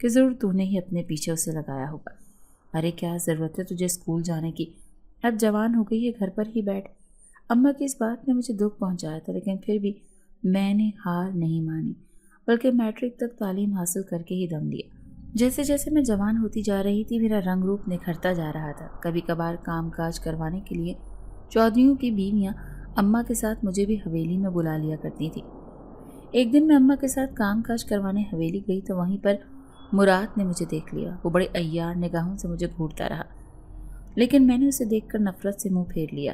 کہ ضرور تو نے ہی اپنے پیچھے اسے لگایا ہوگا۔ ارے کیا ضرورت ہے تجھے اسکول جانے کی، اب جوان ہو گئی ہے، گھر پر ہی بیٹھ۔ اماں کی اس بات نے مجھے دکھ پہنچایا تھا، لیکن پھر بھی میں نے ہار نہیں مانی، بلکہ میٹرک تک تعلیم حاصل کر کے ہی دم لیا۔ جیسے جیسے میں جوان ہوتی جا رہی تھی میرا رنگ روپ نکھرتا جا رہا تھا۔ کبھی کبھار کام کاج کروانے کے لیے چودھریوں کی بیویاں اماں کے ساتھ مجھے بھی حویلی میں بلا لیا کرتی تھی۔ ایک دن میں اماں کے ساتھ کام کاج کروانے حویلی گئی تو وہیں پر مراد نے مجھے دیکھ لیا۔ وہ بڑے عیار نگاہوں سے مجھے گھورتا رہا، لیکن میں نے اسے دیکھ کر نفرت سے منہ پھیر لیا۔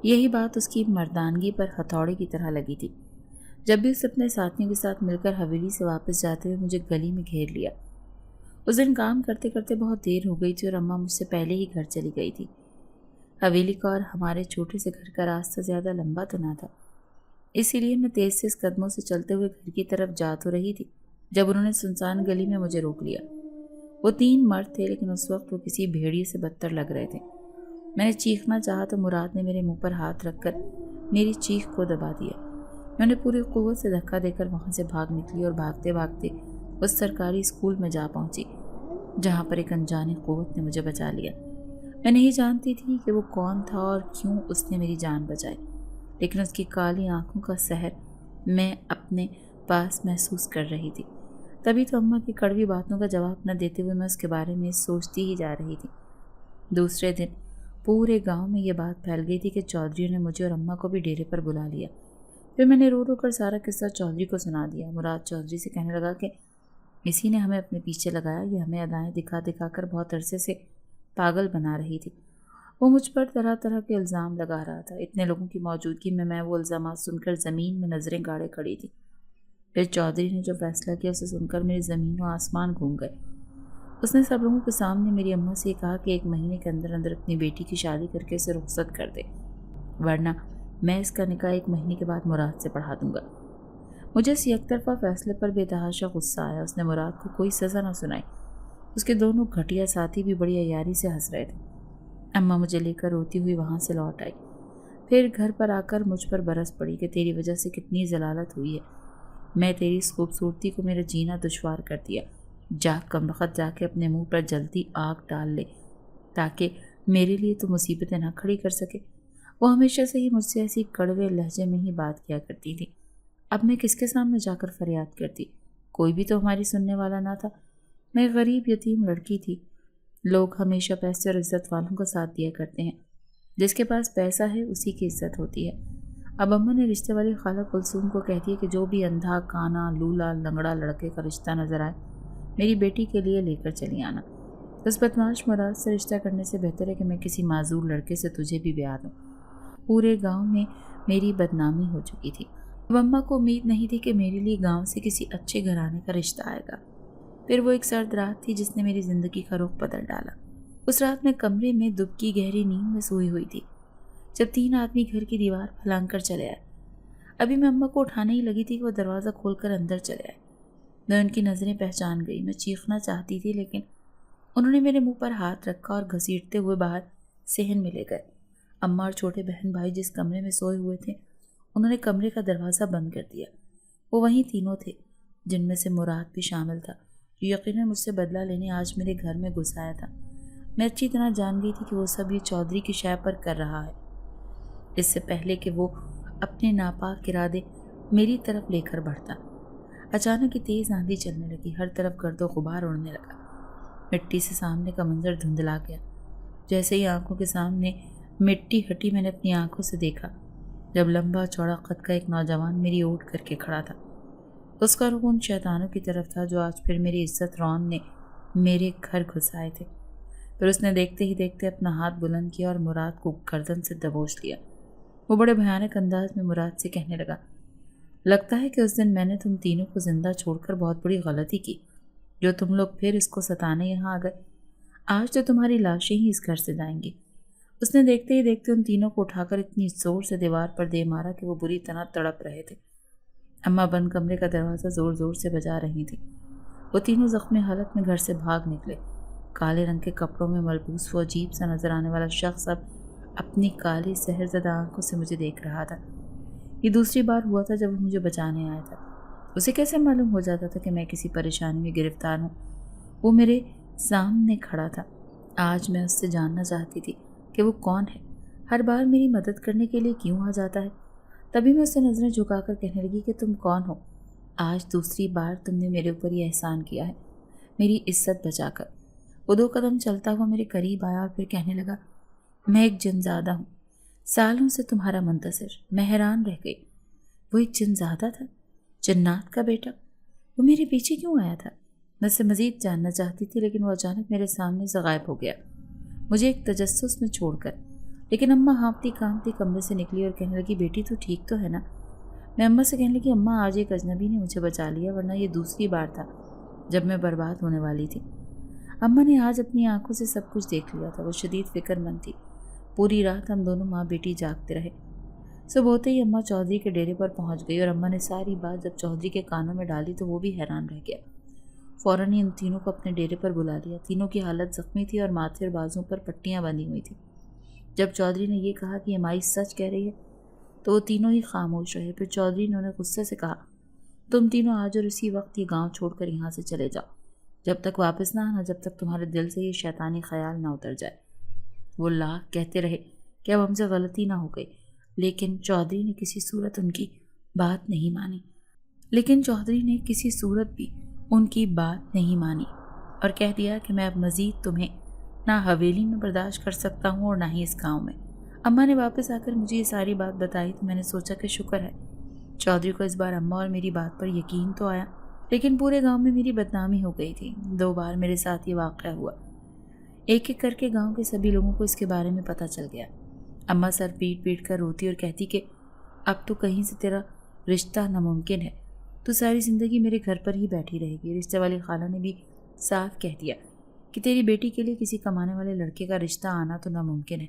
یہی بات اس کی مردانگی پر ہتھوڑے کی طرح لگی تھی۔ جب بھی اس اپنے ساتھیوں کے ساتھ مل کر حویلی سے واپس جاتے ہوئے مجھے گلی میں گھیر لیا۔ اس دن کام کرتے کرتے بہت دیر ہو گئی تھی اور اماں مجھ سے پہلے ہی گھر چلی گئی تھی۔ حویلی کا اور ہمارے چھوٹے سے گھر کا راستہ زیادہ لمبا تو نہ تھا، اسی لیے میں تیز قدموں سے چلتے ہوئے گھر کی طرف جا تو رہی تھی جب انہوں نے سنسان گلی میں مجھے روک لیا۔ وہ 3 مرد تھے، لیکن اس وقت وہ کسی بھیڑیے سے بدتر لگ رہے تھے۔ میں نے چیخنا چاہا تو مراد نے میرے منہ پر ہاتھ رکھ کر میری چیخ کو دبا دیا۔ میں نے پوری قوت سے دھکا دے کر وہاں سے بھاگ نکلی اور بھاگتے بھاگتے اس سرکاری اسکول میں جا پہنچی جہاں پر ایک انجانی قوت نے مجھے بچا لیا۔ میں نہیں جانتی تھی کہ وہ کون تھا اور کیوں اس نے میری جان بچائی، لیکن اس کی کالی آنکھوں کا سحر میں اپنے پاس محسوس کر رہی تھی۔ تبھی تو اماں کی کڑوی باتوں کا جواب نہ دیتے ہوئے میں اس کے بارے میں سوچتی ہی جا رہی تھی۔ دوسرے دن پورے گاؤں میں یہ بات پھیل گئی تھی کہ چودھریوں نے مجھے اور اماں کو بھی ڈیرے پر بلا لیا۔ پھر میں نے رو رو کر سارا قصہ چودھری کو سنا دیا۔ مراد چودھری سے کہنے لگا کہ اسی نے ہمیں اپنے پیچھے لگایا، یہ ہمیں ادائیں دکھا دکھا کر بہت عرصے سے پاگل بنا رہی تھی۔ وہ مجھ پر طرح طرح کے الزام لگا رہا تھا۔ اتنے لوگوں کی موجودگی میں وہ الزامات سن کر زمین میں نظریں گاڑے کھڑی تھی۔ پھر چودھری نے جو فیصلہ کیا اسے سن کر میری زمین و آسمان گھوم گئے۔ اس نے سب لوگوں کے سامنے میری اماں سے کہا کہ 1 مہینے کے اندر اندر اپنی بیٹی کی شادی کر کے اسے رخصت کر دے، ورنہ میں اس کا نکاح 1 مہینے کے بعد مراد سے پڑھا دوں گا۔ مجھے اس یک طرفہ فیصلے پر بے تحاشا غصہ آیا۔ اس نے مراد کو کوئی سزا نہ سنائی۔ اس کے دونوں گھٹیا ساتھی بھی بڑی عیاری سے ہنس رہے تھے۔ اماں مجھے لے کر روتی ہوئی وہاں سے لوٹ آئی۔ پھر گھر پر آ کر مجھ پر برس پڑی کہ تیری وجہ سے کتنی ضلالت ہوئی ہے، میں تیری اس خوبصورتی کو میرا جینا دشوار کر دیا۔ جا کمبخت جا کے اپنے منہ پر جلدی آگ ڈال لے تاکہ میرے لیے تو مصیبتیں نہ کھڑی کر سکے۔ وہ ہمیشہ سے ہی مجھ سے ایسی کڑوے لہجے میں ہی بات کیا کرتی تھی۔ اب میں کس کے سامنے جا کر فریاد کرتی؟ کوئی بھی تو ہماری سننے والا نہ تھا۔ میں غریب یتیم لڑکی تھی۔ لوگ ہمیشہ پیسے اور عزت والوں کا ساتھ دیا کرتے ہیں، جس کے پاس پیسہ ہے اسی کی عزت ہوتی ہے۔ اب اماں نے رشتے والی خالہ کلثوم کو کہہ دیا کہ جو بھی اندھا کانا لولا لنگڑا لڑکے کا رشتہ نظر آئے میری بیٹی کے لیے لے کر چلی آنا۔ اس بدمعاش مراد سے رشتہ کرنے سے بہتر ہے کہ میں کسی معذور لڑکے سے تجھے بھی بیاہ دوں۔ پورے گاؤں میں میری بدنامی ہو چکی تھی۔ اب اماں کو امید نہیں تھی کہ میرے لیے گاؤں سے کسی اچھے گھرانے کا رشتہ آئے گا۔ پھر وہ ایک سرد رات تھی جس نے میری زندگی کا رخ بدل ڈالا۔ اس رات میں کمرے میں دبکی گہری نیند میں سوئی ہوئی تھی جب 3 آدمی گھر کی دیوار پھلانگ کر چلے آئے۔ ابھی میں اماں کو اٹھانے ہی لگی تھی کہ وہ دروازہ کھول کر اندر چلے آئے۔ میں ان کی نظریں پہچان گئی۔ میں چیخنا چاہتی تھی لیکن انہوں نے میرے منہ پر ہاتھ رکھا اور گھسیٹتے ہوئے باہر صحن میں لے گئے۔ اماں اور چھوٹے بہن بھائی جس کمرے میں سوئے ہوئے تھے انہوں نے کمرے کا دروازہ بند کر دیا۔ وہ وہیں تینوں تھے جن میں سے مراد بھی شامل تھا، جو یقیناً مجھ سے بدلہ لینے آج میرے گھر میں گھس آیا تھا۔ میں اچھی طرح جان گئی تھی کہ وہ سب یہ چودھری کی شے پر کر رہا ہے، اس سے پہلے کہ وہ اپنے ناپاک ارادے میری طرف لے کر بڑھتا۔ اچانک یہ تیز آندھی چلنے لگی، ہر طرف گرد و غبار اڑنے لگا۔ مٹی سے سامنے کا منظر دھندلا گیا۔ جیسے ہی آنکھوں کے سامنے مٹی ہٹی میں نے اپنی آنکھوں سے دیکھا جب لمبا چوڑا قد کا ایک نوجوان میری اوٹ کر کے کھڑا تھا۔ اس کا رخ ان شیطانوں کی طرف تھا جو آج پھر میری عزت رون نے میرے گھر گھس آئے تھے۔ پھر اس نے دیکھتے ہی دیکھتے اپنا ہاتھ بلند کیا اور مراد کو گردن سے دبوچ لیا۔ وہ بڑے بھیانک انداز میں مراد سے کہنے لگا، لگتا ہے کہ اس دن میں نے تم تینوں کو زندہ چھوڑ کر بہت بڑی غلطی کی جو تم لوگ پھر اس کو ستانے یہاں آ گئے۔ آج تو تمہاری لاشیں ہی اس گھر سے جائیں گی۔ اس نے دیکھتے ہی دیکھتے ان تینوں کو اٹھا کر اتنی زور سے دیوار پر دے مارا کہ وہ بری طرح تڑپ رہے تھے۔ اماں بند کمرے کا دروازہ زور زور سے بجا رہی تھی۔ وہ تینوں زخمی حالت میں گھر سے بھاگ نکلے۔ کالے رنگ کے کپڑوں میں ملبوس وہ عجیب سا نظر آنے والا شخص اب اپنی کالی سحر زدہ آنکھوں سے مجھے دیکھ رہا تھا۔ یہ دوسری بار ہوا تھا جب وہ مجھے بچانے آیا تھا۔ اسے کیسے معلوم ہو جاتا تھا کہ میں کسی پریشانی میں گرفتار ہوں؟ وہ میرے سامنے کھڑا تھا۔ آج میں اس سے جاننا چاہتی تھی کہ وہ کون ہے، ہر بار میری مدد کرنے کے لیے کیوں آ جاتا ہے۔ تبھی میں اسے نظریں جھکا کر کہنے لگی کہ تم کون ہو؟ آج دوسری بار تم نے میرے اوپر یہ احسان کیا ہے، میری عزت بچا کر۔ وہ 2 قدم چلتا ہوا میرے قریب آیا اور پھر کہنے لگا، میں ایک جنزادہ ہوں، سالوں سے تمہارا منتظر۔ میں حیران رہ گئی، وہ ایک جنزادہ تھا، جنات کا بیٹا؟ وہ میرے پیچھے کیوں آیا تھا؟ میں اسے مزید جاننا چاہتی تھی، لیکن وہ اچانک میرے سامنے سے غائب ہو گیا، مجھے ایک تجسس میں چھوڑ کر۔ لیکن اماں ہانپتی کانپتی کمرے سے نکلی اور کہنے لگی، بیٹی تو ٹھیک تو ہے نا؟ میں اماں سے کہنے لگی، اماں آج ایک اجنبی نے مجھے بچا لیا، ورنہ یہ دوسری بار تھا جب میں برباد ہونے والی تھی۔ اماں نے آج اپنی آنکھوں سے سب کچھ دیکھ لیا تھا۔ وہ شدید فکر مند تھی۔ پوری رات ہم دونوں ماں بیٹی جاگتے رہے۔ صبح ہوتے ہی اماں چودھری کے ڈیرے پر پہنچ گئی اور اماں نے ساری بات جب چودھری کے کانوں میں ڈالی تو وہ بھی حیران رہ گیا۔ فوراً ہی ان تینوں کو اپنے ڈیرے پر بلا لیا۔ تینوں کی حالت زخمی تھی اور ماتھے اور بازوں پر پٹیاں بندھی ہوئی تھیں۔ جب چودھری نے یہ کہا کہ امائی سچ کہہ رہی ہے تو وہ تینوں ہی خاموش رہے۔ پھر چودھری نے انہیں غصے سے کہا، تم تینوں آج اور اسی وقت یہ گاؤں چھوڑ کر یہاں سے چلے جاؤ، جب تک واپس نہ آنا، جب تک تمہارے دل سے یہ شیطانی خیال نہ اتر جائے۔ وہ لاکھ کہتے رہے کہ اب ہم سے غلطی نہ ہو گئی، لیکن چودھری نے کسی صورت بھی ان کی بات نہیں مانی اور کہہ دیا کہ میں اب مزید تمہیں نہ حویلی میں برداشت کر سکتا ہوں اور نہ ہی اس گاؤں میں۔ اماں نے واپس آ کر مجھے یہ ساری بات بتائی تو میں نے سوچا کہ شکر ہے چودھری کو اس بار اماں اور میری بات پر یقین تو آیا، لیکن پورے گاؤں میں میری بدنامی ہو گئی تھی۔ 2 بار میرے ساتھ یہ واقعہ ہوا۔ ایک ایک کر کے گاؤں کے سبھی لوگوں کو اس کے بارے میں پتہ چل گیا۔ اماں سر پیٹ پیٹ کر روتی اور کہتی کہ اب تو کہیں سے تیرا رشتہ ناممکن ہے، تو ساری زندگی میرے گھر پر ہی بیٹھی رہے گی۔ رشتے والی خالہ نے بھی صاف کہہ دیا کہ تیری بیٹی کے لیے کسی کمانے والے لڑکے کا رشتہ آنا تو ناممکن ہے۔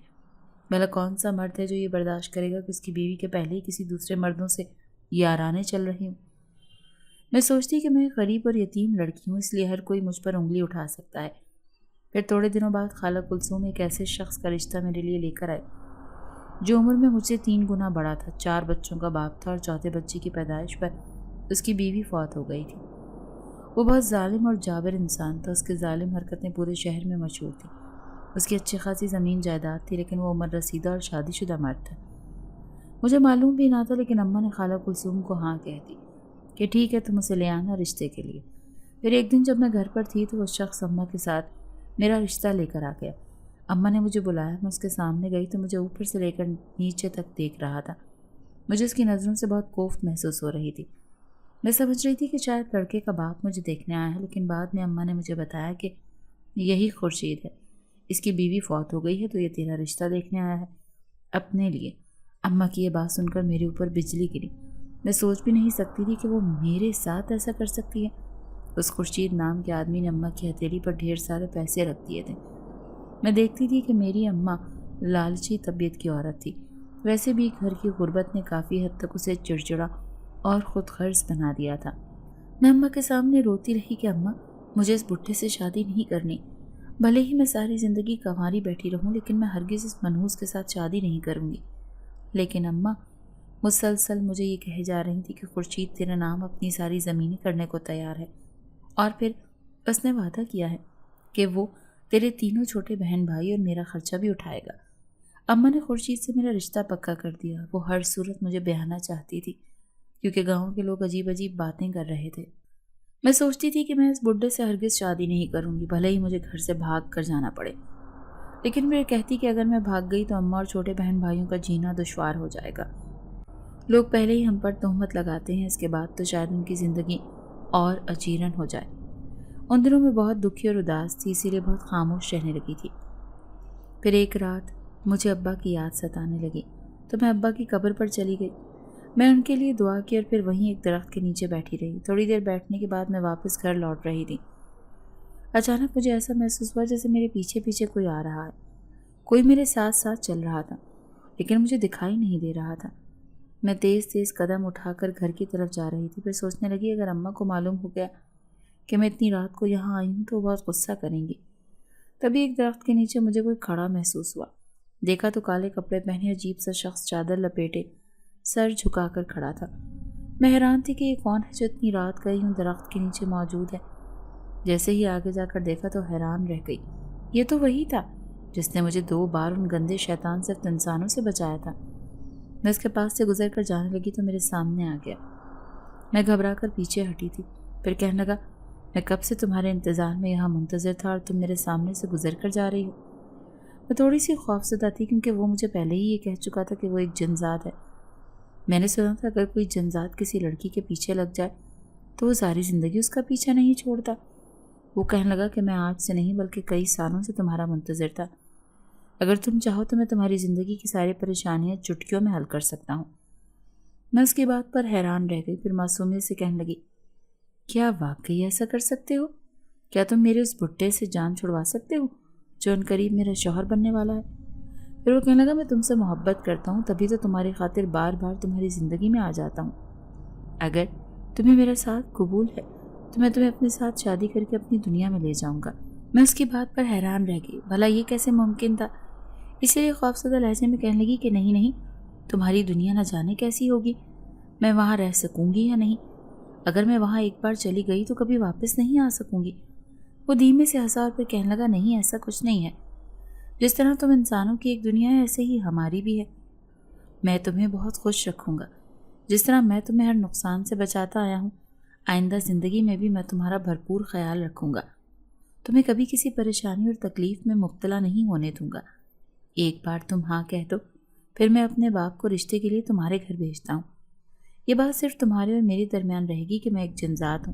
بھلا کون سا مرد ہے جو یہ برداشت کرے گا کہ اس کی بیوی کے پہلے ہی کسی دوسرے مردوں سے یارانے چل رہی ہوں؟ میں سوچتی کہ میں غریب اور یتیم لڑکی ہوں، اس لیے ہر کوئی مجھ پر انگلی اٹھا سکتا ہے۔ پھر تھوڑے دنوں بعد خالہ کلثوم ایک ایسے شخص کا رشتہ میرے لیے لے کر آئے جو عمر میں مجھ سے 3 گنا بڑا تھا، 4 بچوں کا باپ تھا اور چوتھے بچے کی پیدائش پر اس کی بیوی فوت ہو گئی تھی۔ وہ بہت ظالم اور جابر انسان تھا، اس کی ظالم حرکتیں پورے شہر میں مشہور تھیں۔ اس کی اچھی خاصی زمین جائیداد تھی، لیکن وہ عمر رسیدہ اور شادی شدہ مرد تھا۔ مجھے معلوم بھی نہ تھا، لیکن اماں نے خالہ کلثوم کو ہاں کہہ دی کہ ٹھیک ہے تم اسے لے آنا رشتے کے لیے۔ پھر ایک دن جب میں گھر پر تھی تو وہ شخص اماں کے ساتھ میرا رشتہ لے کر آ گیا۔ اماں نے مجھے بلایا، میں اس کے سامنے گئی تو مجھے اوپر سے لے کر نیچے تک دیکھ رہا تھا۔ مجھے اس کی نظروں سے بہت کوفت محسوس ہو رہی تھی۔ میں سمجھ رہی تھی کہ شاید لڑکے کا باپ مجھے دیکھنے آیا ہے، لیکن بعد میں اماں نے مجھے بتایا کہ یہی خورشید ہے، اس کی بیوی فوت ہو گئی ہے تو یہ تیرا رشتہ دیکھنے آیا ہے اپنے لیے۔ اماں کی یہ بات سن کر میرے اوپر بجلی گری۔ میں سوچ بھی نہیں سکتی تھی کہ وہ میرے ساتھ ایسا کر سکتی ہے۔ اس خورشید نام کے آدمی نے اماں کی ہتھیلی پر ڈھیر سارے پیسے رکھ دیے تھے۔ میں دیکھتی تھی کہ میری اماں لالچی طبیعت کی عورت تھی، ویسے بھی گھر کی غربت نے کافی حد تک اسے چڑچڑا اور خود غرض بنا دیا تھا۔ میں اماں کے سامنے روتی رہی کہ اماں مجھے اس بڈھے سے شادی نہیں کرنی، بھلے ہی میں ساری زندگی کنواری بیٹھی رہوں، لیکن میں ہرگز اس منحوس کے ساتھ شادی نہیں کروں گی۔ لیکن اماں مسلسل مجھے یہ کہے جا رہی تھی کہ خورشید تیرا نام اپنی ساری زمینیں کرنے کو تیار ہے، اور پھر اس نے وعدہ کیا ہے کہ وہ تیرے تینوں چھوٹے بہن بھائی اور میرا خرچہ بھی اٹھائے گا۔ اماں نے خورشید سے میرا رشتہ پکا کر دیا۔ وہ ہر صورت مجھے بیاہنا چاہتی تھی کیونکہ گاؤں کے لوگ عجیب عجیب باتیں کر رہے تھے۔ میں سوچتی تھی کہ میں اس بڈھے سے ہرگز شادی نہیں کروں گی، بھلے ہی مجھے گھر سے بھاگ کر جانا پڑے۔ لیکن میں کہتی کہ اگر میں بھاگ گئی تو اماں اور چھوٹے بہن بھائیوں کا جینا دشوار ہو جائے گا۔ لوگ پہلے ہی ہم پر تہمت لگاتے ہیں، اس کے بعد تو شاید ان کی زندگی اور اجیرن ہو جائے۔ ان دنوں میں بہت دکھی اور اداس تھی، اسی لیے بہت خاموش رہنے لگی تھی۔ پھر ایک رات مجھے ابا کی یاد ستانے لگی تو میں ابا کی قبر پر چلی گئی۔ میں ان کے لیے دعا کی اور پھر وہیں ایک درخت کے نیچے بیٹھی رہی۔ تھوڑی دیر بیٹھنے کے بعد میں واپس گھر لوٹ رہی تھی۔ اچانک مجھے ایسا محسوس ہوا جیسے میرے پیچھے پیچھے کوئی آ رہا ہے، کوئی میرے ساتھ ساتھ چل رہا تھا، لیکن مجھے دکھائی نہیں دے رہا تھا۔ میں تیز تیز قدم اٹھا کر گھر کی طرف جا رہی تھی، پھر سوچنے لگی اگر اماں کو معلوم ہو گیا کہ میں اتنی رات کو یہاں آئی ہوں تو وہ بہت غصہ کریں گی۔ تبھی ایک درخت کے نیچے مجھے کوئی کھڑا محسوس ہوا۔ دیکھا تو کالے کپڑے پہنے عجیب سا شخص چادر لپیٹے سر جھکا کر کھڑا تھا۔ میں حیران تھی کہ یہ کون ہے جو اتنی رات گئی ہوں درخت کے نیچے موجود ہے۔ جیسے ہی آگے جا کر دیکھا تو حیران رہ گئی۔ یہ تو وہی تھا جس نے مجھے 2 بار ان گندے شیطان صرف انسانوں سے بچایا تھا۔ میں اس کے پاس سے گزر کر جانے لگی تو میرے سامنے آ گیا۔ میں گھبرا کر پیچھے ہٹی تھی، پھر کہنے لگا، میں کب سے تمہارے انتظار میں یہاں منتظر تھا اور تم میرے سامنے سے گزر کر جا رہی ہو۔ میں تھوڑی سی خوفزدہ تھی کیونکہ وہ مجھے پہلے ہی یہ کہہ چکا تھا کہ وہ ایک جنذات ہے۔ میں نے سنا تھا اگر کوئی جنذات کسی لڑکی کے پیچھے لگ جائے تو وہ ساری زندگی اس کا پیچھا نہیں چھوڑتا۔ وہ کہنے لگا کہ میں آج سے نہیں بلکہ کئی سالوں سے تمہارا منتظر تھا۔ اگر تم چاہو تو میں تمہاری زندگی کی ساری پریشانیاں چٹکیوں میں حل کر سکتا ہوں۔ میں اس کی بات پر حیران رہ گئی، پھر معصومیت سے کہنے لگی، کیا واقعی ایسا کر سکتے ہو؟ کیا تم میرے اس بھٹے سے جان چھڑوا سکتے ہو جو ان قریب میرا شوہر بننے والا ہے؟ پھر وہ کہنے لگا، میں تم سے محبت کرتا ہوں، تبھی تو تمہاری خاطر بار بار تمہاری زندگی میں آ جاتا ہوں۔ اگر تمہیں میرا ساتھ قبول ہے تو میں تمہیں اپنے ساتھ شادی کر کے اپنی دنیا میں لے جاؤں گا۔ میں اس کی بات پر حیران رہ گئی، بھلا یہ کیسے ممکن تھا؟ اسی لیے خوفزدہ لہجے میں کہنے لگی کہ نہیں نہیں، تمہاری دنیا نہ جانے کیسی ہوگی، میں وہاں رہ سکوں گی یا نہیں؟ اگر میں وہاں ایک بار چلی گئی تو کبھی واپس نہیں آ سکوں گی۔ وہ دھیمے سے ہنسا اور پھر کہنے لگا، نہیں ایسا کچھ نہیں ہے، جس طرح تم انسانوں کی ایک دنیا ہے ایسے ہی ہماری بھی ہے۔ میں تمہیں بہت خوش رکھوں گا، جس طرح میں تمہیں ہر نقصان سے بچاتا آیا ہوں، آئندہ زندگی میں بھی میں تمہارا بھرپور خیال رکھوں گا، تمہیں کبھی کسی پریشانی اور تکلیف میں مبتلا نہیں ہونے دوں گا۔ ایک بار تم ہاں کہہ دو، پھر میں اپنے باپ کو رشتے کے لیے تمہارے گھر بھیجتا ہوں۔ یہ بات صرف تمہارے اور میرے درمیان رہے گی کہ میں ایک جنذات ہوں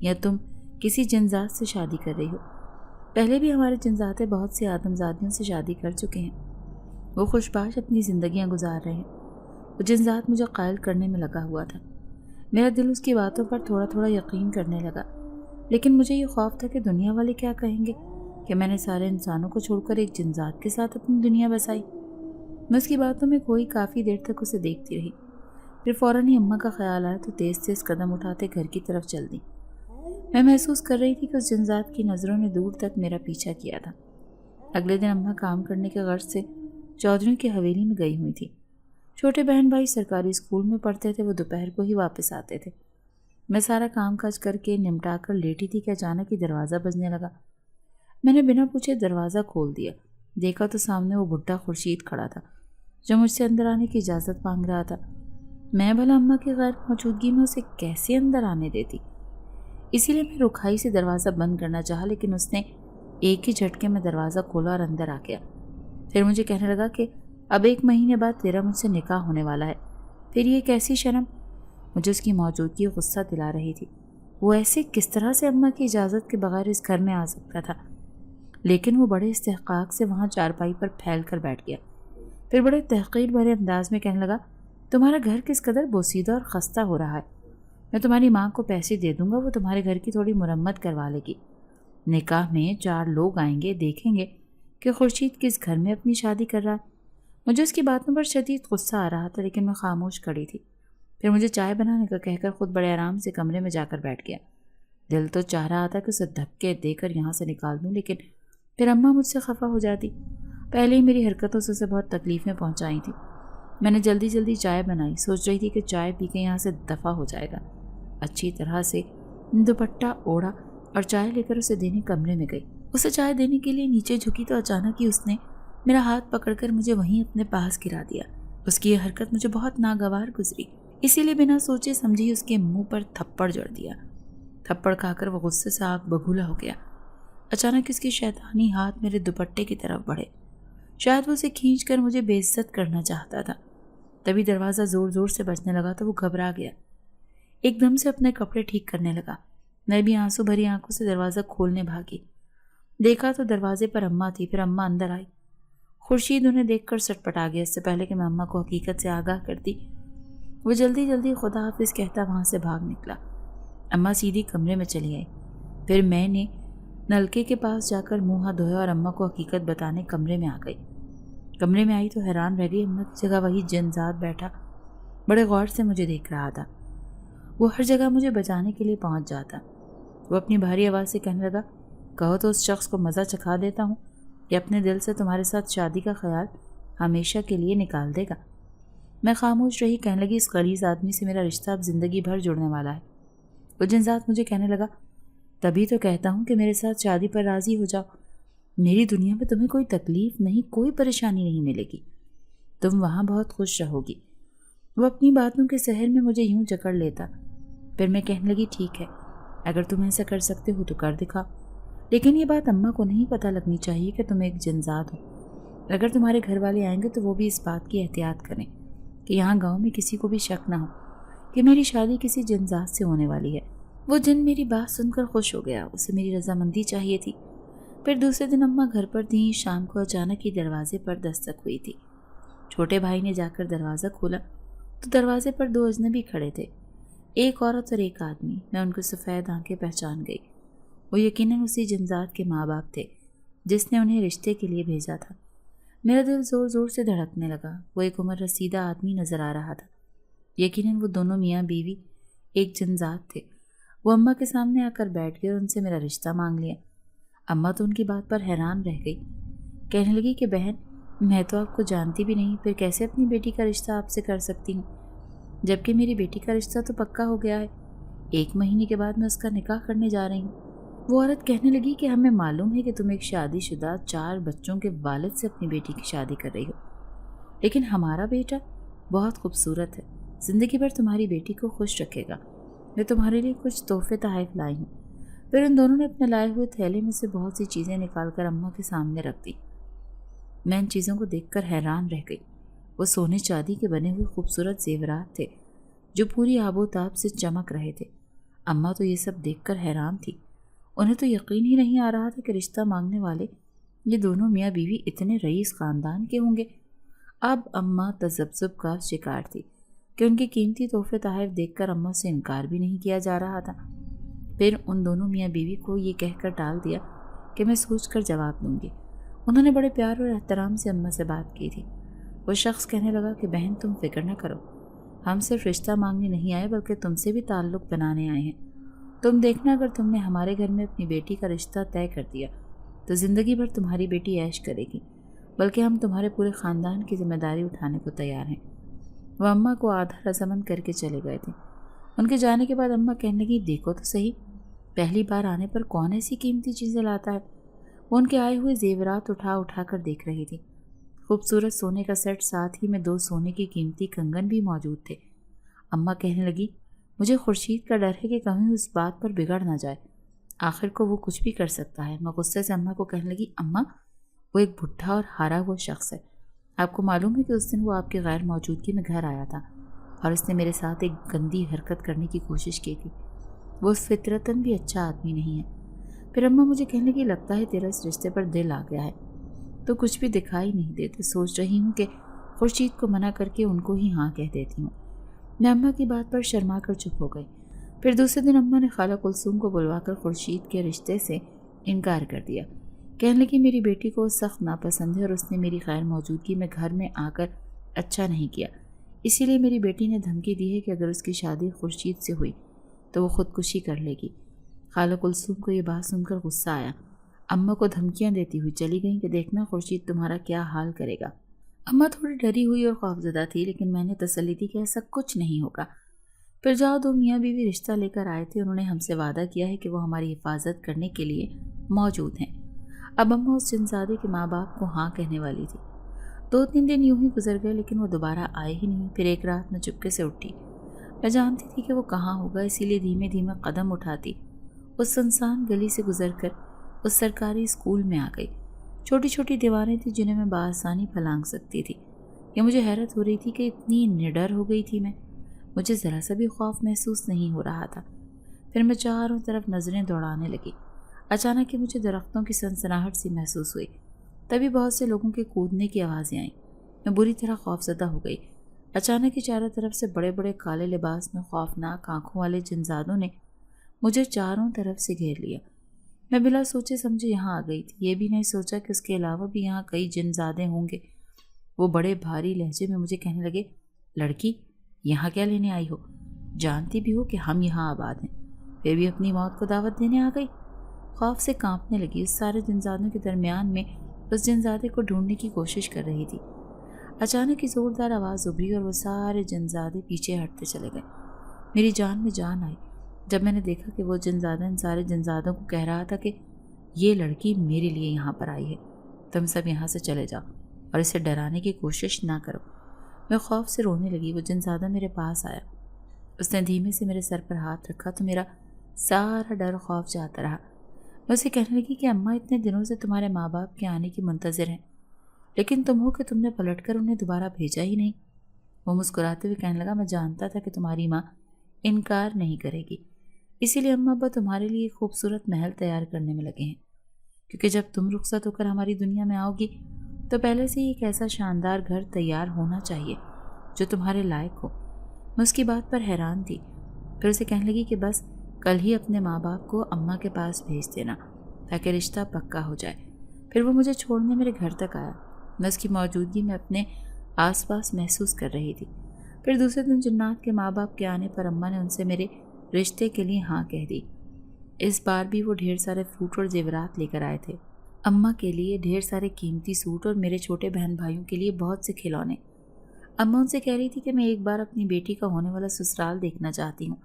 یا تم کسی جنذات سے شادی کر رہی ہو۔ پہلے بھی ہمارے جنذاتے بہت سی آدمزادیوں سے شادی کر چکے ہیں، وہ خوش باش اپنی زندگیاں گزار رہے ہیں۔ وہ جنذات مجھے قائل کرنے میں لگا ہوا تھا۔ میرا دل اس کی باتوں پر تھوڑا تھوڑا یقین کرنے لگا، لیکن مجھے یہ خوف تھا کہ دنیا والے کیا کہیں گے کہ میں نے سارے انسانوں کو چھوڑ کر ایک جنذات کے ساتھ اپنی دنیا بسائی۔ میں اس کی باتوں میں کوئی کافی دیر تک اسے دیکھتی رہی، پھر فوراً ہی اماں کا خیال آیا تو تیز تیز قدم اٹھاتے گھر کی طرف چل دی۔ میں محسوس کر رہی تھی کہ اس جنذات کی نظروں نے دور تک میرا پیچھا کیا تھا۔ اگلے دن اماں کام کرنے کے غرض سے چودھریوں کی حویلی میں گئی ہوئی تھی۔ چھوٹے بہن بھائی سرکاری اسکول میں پڑھتے تھے، وہ دوپہر کو ہی واپس آتے تھے۔ میں سارا کام کاج کر کے نمٹا کر لیٹی تھی کہ اچانک ہی دروازہ بجنے لگا۔ میں نے بنا پوچھے دروازہ کھول دیا، دیکھا تو سامنے وہ بڈھا خورشید کھڑا تھا جو مجھ سے اندر آنے کی اجازت مانگ رہا تھا۔ میں بھلا اماں کی غیر موجودگی میں اسے کیسے اندر آنے دیتی؟ اسی لیے میں رکھائی سے دروازہ بند کرنا چاہا، لیکن اس نے ایک ہی جھٹکے میں دروازہ کھولا اور اندر آ گیا۔ پھر مجھے کہنے لگا کہ اب 1 مہینے بعد تیرا مجھ سے نکاح ہونے والا ہے۔ پھر یہ کیسی شرم؟ مجھے اس کی موجودگی غصہ دلا رہی تھی۔ وہ ایسے کس طرح سے اماں کی اجازت کے بغیر اس گھر میں آ سکتا تھا؟ لیکن وہ بڑے استحقاق سے وہاں چارپائی پر پھیل کر بیٹھ گیا، پھر بڑے تحقیر بھرے انداز میں کہنے لگا، تمہارا گھر کس قدر بوسیدہ اور خستہ ہو رہا ہے، میں تمہاری ماں کو پیسے دے دوں گا، وہ تمہارے گھر کی تھوڑی مرمت کروا لے گی۔ نکاح میں 4 لوگ آئیں گے، دیکھیں گے کہ خورشید کس گھر میں اپنی شادی کر رہا ہے۔ مجھے اس کی باتوں پر شدید غصہ آ رہا تھا، لیکن میں خاموش کھڑی تھی۔ پھر مجھے چائے بنانے کا کہہ کر خود بڑے آرام سے کمرے میں جا کر بیٹھ گیا۔ دل تو چاہ رہا تھا کہ اسے دھکے دے کر یہاں سے نکال دوں، لیکن پھر اماں مجھ سے خفا ہو جاتی۔ پہلے ہی میری حرکتوں سے اسے بہت تکلیفیں پہنچائی تھیں۔ میں نے جلدی جلدی چائے بنائی، سوچ رہی تھی کہ چائے پی کے یہاں سے دفع ہو جائے گا۔ اچھی طرح سے دوپٹہ اوڑھا اور چائے لے کر اسے دینے کمرے میں گئی۔ اسے چائے دینے کے لیے نیچے جھکی تو اچانک ہی اس نے میرا ہاتھ پکڑ کر مجھے وہیں اپنے پاس گرا دیا۔ اس کی یہ حرکت مجھے بہت ناگوار گزری، اسی لیے بنا سوچے سمجھی اس کے منہ پر تھپڑ جڑ دیا۔ تھپڑ کھا کر وہ غصے سے آگ بگولا ہو گیا۔ اچانک اس کے شیطانی ہاتھ میرے دوپٹے کی طرف بڑھے، شاید وہ اسے کھینچ کر مجھے بے عزت کرنا چاہتا تھا۔ تبھی دروازہ زور زور سے بجنے لگا تو وہ گھبرا گیا، ایک دم سے اپنے کپڑے ٹھیک کرنے لگا۔ میں بھی آنسو بھری آنکھوں سے دروازہ کھولنے بھاگی، دیکھا تو دروازے پر اماں تھی۔ پھر اماں اندر آئی۔ خورشید انہیں دیکھ کر سٹپٹا گیا۔ اس سے پہلے کہ میں اماں کو حقیقت سے آگاہ کرتی، وہ جلدی جلدی خدا حافظ کہتا وہاں سے بھاگ نکلا۔ اماں سیدھی کمرے میں چلی آئی۔ پھر میں نے نلکے کے پاس جا کر منہ ہاتھ دھویا اور اماں کو حقیقت بتانے کمرے میں آ گئی۔ کمرے میں آئی تو حیران رہ گئی، اماں کی جگہ وہی جنذات بیٹھا بڑے غور سے مجھے دیکھ رہا تھا۔ وہ ہر جگہ مجھے بچانے کے لیے پہنچ جاتا۔ وہ اپنی بھاری آواز سے کہنے لگا، کہو تو اس شخص کو مزہ چکھا دیتا ہوں، یہ اپنے دل سے تمہارے ساتھ شادی کا خیال ہمیشہ کے لیے نکال دے گا۔ میں خاموش رہی، کہنے لگی، اس غلیظ آدمی سے میرا رشتہ اب زندگی بھر جڑنے والا ہے۔ وہ جنذات مجھے کہنے لگا، تبھی تو کہتا ہوں کہ میرے ساتھ شادی پر راضی ہو جاؤ. میری دنیا میں تمہیں کوئی تکلیف نہیں، کوئی پریشانی نہیں ملے گی. تم وہاں بہت خوش رہو گی. وہ اپنی باتوں کے سحر میں مجھے یوں جکڑ لیتا. پھر میں کہنے لگی ٹھیک ہے، اگر تم ایسا کر سکتے ہو تو کر دکھا، لیکن یہ بات اماں کو نہیں پتہ لگنی چاہیے کہ تم ایک جنزاد ہو. اگر تمہارے گھر والے آئیں گے تو وہ بھی اس بات کی احتیاط کریں کہ یہاں گاؤں میں کسی کو بھی شک نہ ہو کہ میری شادی کسی جنزاد سے ہونے والی ہے. وہ جن میری بات سن کر خوش ہو گیا، اسے میری رضامندی چاہیے تھی. پھر دوسرے دن اماں گھر پر تھیں. شام کو اچانک ہی دروازے پر دستک ہوئی تھی. چھوٹے بھائی نے جا کر دروازہ کھولا تو دروازے پر 2 اجنبی کھڑے تھے، ایک عورت اور ایک آدمی. میں ان کو سفید آنکھیں پہچان گئی. وہ یقیناً اسی جنزاد کے ماں باپ تھے جس نے انہیں رشتے کے لیے بھیجا تھا. میرا دل زور زور سے دھڑکنے لگا. وہ ایک عمر رسیدہ آدمی نظر آ رہا تھا. یقیناً وہ دونوں میاں بیوی ایک جنزاد تھے. وہ اماں کے سامنے آ کر بیٹھ گئے اور ان سے میرا رشتہ مانگ لیا. اماں تو ان کی بات پر حیران رہ گئی. کہنے لگی کہ بہن، میں تو آپ کو جانتی بھی نہیں، پھر کیسے اپنی بیٹی کا رشتہ آپ سے کر سکتی ہوں، جبکہ میری بیٹی کا رشتہ تو پکا ہو گیا ہے. 1 مہینے کے بعد میں اس کا نکاح کرنے جا رہی ہوں. وہ عورت کہنے لگی کہ ہمیں معلوم ہے کہ تم ایک شادی شدہ 4 بچوں کے والد سے اپنی بیٹی کی شادی کر رہی ہو، لیکن ہمارا بیٹا بہت خوبصورت ہے، زندگی بھر تمہاری بیٹی کو خوش رکھے گا. میں تمہارے لیے کچھ تحفے تحائف لائی ہوں. پھر ان دونوں نے اپنے لائے ہوئے تھیلے میں سے بہت سی چیزیں نکال کر اماں کے سامنے رکھ دی. میں ان چیزوں کو دیکھ کر حیران رہ گئی. وہ سونے چاندی کے بنے ہوئے خوبصورت زیورات تھے جو پوری آب و تاب سے چمک رہے تھے. اماں تو یہ سب دیکھ کر حیران تھی. انہیں تو یقین ہی نہیں آ رہا تھا کہ رشتہ مانگنے والے یہ دونوں میاں بیوی اتنے رئیس خاندان کے ہوں گے. اب اماں تذبذب کا شکار تھی کہ ان کے قیمتی تحفے تحائف دیکھ کر اماں سے انکار بھی نہیں کیا جا رہا تھا. پھر ان دونوں میاں بیوی کو یہ کہہ کر ٹال دیا کہ میں سوچ کر جواب دوں گی. انہوں نے بڑے پیار اور احترام سے اماں سے بات کی تھی. وہ شخص کہنے لگا کہ بہن تم فکر نہ کرو، ہم صرف رشتہ مانگنے نہیں آئے بلکہ تم سے بھی تعلق بنانے آئے ہیں. تم دیکھنا، اگر تم نے ہمارے گھر میں اپنی بیٹی کا رشتہ طے کر دیا تو زندگی بھر تمہاری بیٹی عیش کرے گی، بلکہ ہم تمہارے پورے خاندان کی ذمہ داری اٹھانے کو تیار ہیں. وہ اماں کو آدھا رضامند کر کے چلے گئے تھے. ان کے جانے کے بعد اماں کہنے لگی دیکھو تو صحیح، پہلی بار آنے پر کون ایسی قیمتی چیزیں لاتا ہے. وہ ان کے آئے ہوئے زیورات اٹھا اٹھا کر دیکھ رہی تھی. خوبصورت سونے کا سیٹ، ساتھ ہی میں 2 سونے کی قیمتی کنگن بھی موجود تھے. اماں کہنے لگی مجھے خورشید کا ڈر ہے کہ کہیں اس بات پر بگڑ نہ جائے، آخر کو وہ کچھ بھی کر سکتا ہے. میں غصے سے اماں کو کہنے لگی اماں وہ ایک بڈھا اور ہارا ہوا شخص ہے. آپ کو معلوم ہے کہ اس دن وہ آپ کی غیر موجودگی میں گھر آیا تھا اور اس نے میرے ساتھ ایک گندی حرکت کرنے کی کوشش کی تھی. وہ فطرتاً بھی اچھا آدمی نہیں ہے. پھر اماں مجھے کہنے لگی لگتا ہے تیرا اس رشتے پر دل آ گیا ہے، تو کچھ بھی دکھائی نہیں دیتے. سوچ رہی ہوں کہ خورشید کو منع کر کے ان کو ہی ہاں کہہ دیتی ہوں. میں اماں کی بات پر شرما کر چپ ہو گئی. پھر دوسرے دن اماں نے خالہ کلثوم کو بلوا کر خورشید کے رشتے سے انکار کر دیا. کہنے لگی میری بیٹی کو سخت ناپسند ہے اور اس نے میری غیر موجودگی میں گھر میں آ کر اچھا نہیں کیا، اسی لیے میری بیٹی نے دھمکی دی ہے کہ اگر اس کی شادی خورشید سے ہوئی تو وہ خودکشی کر لے گی. خالہ کلثوم کو یہ بات سن کر غصہ آیا. اماں کو دھمکیاں دیتی ہوئی چلی گئیں کہ دیکھنا خورشید تمہارا کیا حال کرے گا. اماں تھوڑی ڈری ہوئی اور خوفزدہ تھی، لیکن میں نے تسلی دی کہ ایسا کچھ نہیں ہوگا. پھر جاؤ 2 میاں بیوی رشتہ لے کر آئے تھے. انہوں نے ہم سے وعدہ کیا ہے کہ وہ ہماری حفاظت کرنے کے لیے موجود ہیں. اب اماں اس جنزادے کے ماں باپ کو ہاں کہنے والی تھی. 2-3 دن یوں ہی گزر گئے لیکن وہ دوبارہ آئے ہی نہیں. پھر ایک رات میں چپکے سے اٹھی. میں جانتی تھی کہ وہ کہاں ہوگا، اسی لیے دھیمے دھیمے قدم اٹھاتی اس سنسان گلی سے گزر کر اس سرکاری اسکول میں آ گئی. چھوٹی چھوٹی دیواریں تھیں جنہیں میں بآسانی پھلانگ سکتی تھی. یہ مجھے حیرت ہو رہی تھی کہ اتنی نڈر ہو گئی تھی میں. مجھے ذرا سا بھی خوف محسوس نہیں ہو رہا تھا. پھر میں چاروں طرف نظریں دوڑانے لگی. اچانک ہی مجھے درختوں کی سنسناہٹ سی محسوس ہوئی. تبھی بہت سے لوگوں کے کودنے کی آوازیں آئیں. میں بری طرح خوفزدہ ہو گئی. اچانک ہی چاروں طرف سے بڑے بڑے کالے لباس میں خوفناک آنکھوں والے جنزادوں نے مجھے چاروں طرف سے گھیر لیا. میں بلا سوچے سمجھے یہاں آ گئی تھی. یہ بھی نہیں سوچا کہ اس کے علاوہ بھی یہاں کئی جنزادے ہوں گے. وہ بڑے بھاری لہجے میں مجھے کہنے لگے لڑکی یہاں کیا لینے آئی ہو؟ جانتی بھی ہو کہ ہم یہاں آباد ہیں، پھر بھی اپنی موت کو دعوت دینے آ گئی. خوف سے کانپنے لگی. اس سارے جنزادوں کے درمیان میں اس جنزادے کو ڈھونڈنے کی کوشش کر رہی تھی. اچانک ہی زوردار آواز ابھری اور وہ سارے جنزادے پیچھے ہٹتے چلے گئے. میری جان میں جان آئی. جب میں نے دیکھا کہ وہ جنزادہ ان سارے جنزادوں کو کہہ رہا تھا کہ یہ لڑکی میرے لیے یہاں پر آئی ہے، تم سب یہاں سے چلے جاؤ اور اسے ڈرانے کی کوشش نہ کرو، میں خوف سے رونے لگی۔ وہ جنزادہ میرے پاس آیا، اس نے دھیمے سے میرے سر پر ہاتھ رکھا تو میرا سارا ڈر خوف جاتا رہا۔ میں اسے کہنے لگی کہ اماں اتنے دنوں سے تمہارے ماں باپ کے آنے کی منتظر ہیں، لیکن تم ہو کہ تم نے پلٹ کر انہیں دوبارہ بھیجا ہی نہیں۔ وہ مسکراتے ہوئے کہنے لگا، میں جانتا تھا کہ تمہاری ماں انکار نہیں کرے گی، اسی لیے اماں ابا تمہارے لیے ایک خوبصورت محل تیار کرنے میں لگے ہیں، کیونکہ جب تم رخصت ہو کر ہماری دنیا میں آؤ گی تو پہلے سے ہی ایک ایسا شاندار گھر تیار ہونا چاہیے جو تمہارے لائق ہو۔ میں اس کی بات پر حیران تھی، پھر اسے کہنے لگی کہ بس کل ہی اپنے ماں باپ کو اماں کے پاس بھیج دینا تاکہ رشتہ پکا ہو جائے۔ پھر وہ مجھے چھوڑنے میرے گھر تک آیا، میں اس کی موجودگی میں اپنے آس پاس محسوس کر رہی تھی۔ پھر دوسرے دن جنات کے ماں باپ کے آنے پر اماں نے ان سے میرے رشتے کے لیے ہاں کہہ دی۔ اس بار بھی وہ ڈھیر سارے فروٹ اور زیورات لے کر آئے تھے، اماں کے لیے ڈھیر سارے قیمتی سوٹ اور میرے چھوٹے بہن بھائیوں کے لیے بہت سے کھلونے۔ اماں ان سے کہہ رہی تھی کہ میں ایک بار اپنی بیٹی کا ہونے والا سسرال دیکھنا چاہتی ہوں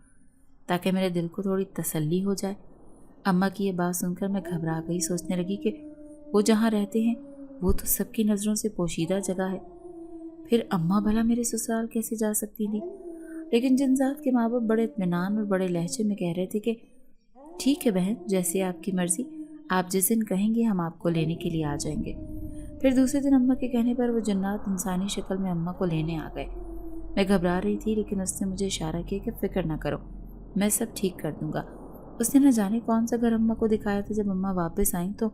تاکہ میرے دل کو تھوڑی تسلی ہو جائے۔ اماں کی یہ بات سن کر میں گھبرا گئی، سوچنے لگی کہ وہ جہاں رہتے ہیں وہ تو سب کی نظروں سے پوشیدہ جگہ ہے، پھر اماں بھلا میرے سسرال کیسے جا سکتی تھی؟ لیکن جنزاد کے ماں باپ بڑے اطمینان اور بڑے لہجے میں کہہ رہے تھے کہ ٹھیک ہے بہن، جیسے آپ کی مرضی، آپ جس دن کہیں گے ہم آپ کو لینے کے لیے آ جائیں گے۔ پھر دوسرے دن اماں کے کہنے پر وہ جنات انسانی شکل میں اماں کو لینے آ گئے۔ میں گھبرا رہی تھی لیکن اس نے مجھے اشارہ کیا کہ فکر نہ کرو، میں سب ٹھیک کر دوں گا۔ اس نے نہ جانے کون سا گھر اماں کو دکھایا تھا۔ جب اماں واپس آئیں تو